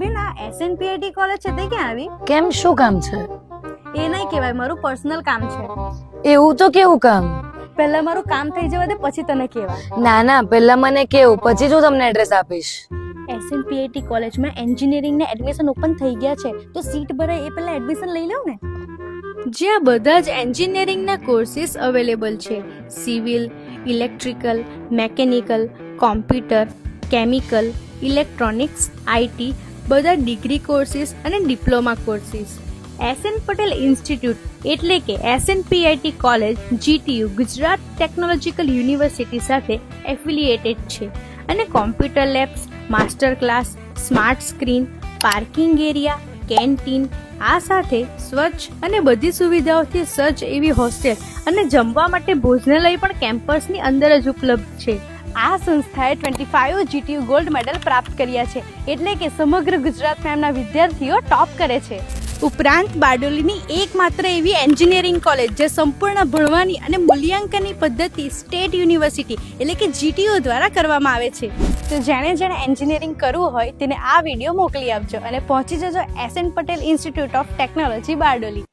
બેન આ એસએનપીઆઈટી કોલેજ છે તે ક્યાં આવી? કેમ, શું કામ છે? એ નહીં કહેવાય, મારું પર્સનલ કામ છે. એવું તો કેવું કામ? પહેલા મારું કામ થઈ જવા દે પછી તને કહેવાય. ના ના, પહેલા મને કેવું, પછી જ હું તમને એડ્રેસ આપીશ. એસએનપીઆઈટી કોલેજમાં એન્જિનિયરિંગ ને એડમિશન ઓપન થઈ ગયા છે, તો સીટ ભરાય એ પહેલા એડમિશન લઈ લઉં ને. જ્યાં બધા જ એન્જિનિયરિંગના કોર્સિસ અવેલેબલ છે. Civil, electrical, mechanical, computer, chemical, electronics, IT, બધા ડિગ્રી કોર્સિસ અને diploma courses. SN Patel institute એટલે કે SNPIT college GTU Gujarat technological university સાથે એફિલિએટેડ છે અને computer labs, master class, smart screen, parking area, canteen, આ સાથે સ્વચ્છ અને બધી સુવિધાઓથી સજ્જ એવી હોસ્ટેલ અને જમવા માટે ભોજનાલય પણ કેમ્પસની અંદર જ ઉપલબ્ધ છે. આ સંસ્થાએ 25 જીટીયુ ગોલ્ડ મેડલ પ્રાપ્ત કર્યા છે, એટલે કે સમગ્ર ગુજરાતમાં એમના વિદ્યાર્થીઓ ટોપ કરે છે. ઉપરાંત બારડોલીની એકમાત્ર એવી એન્જિનિયરિંગ કોલેજ જે સંપૂર્ણ ભણવાની અને મૂલ્યાંકનની પદ્ધતિ સ્ટેટ યુનિવર્સિટી એટલે કે જીટીયુ દ્વારા કરવામાં આવે છે. તો જેણે એન્જિનિયરિંગ કરવું હોય તેને આ વિડીયો મોકલી આપજો અને પહોંચી જજો SN Patel institute of technology Bardoli.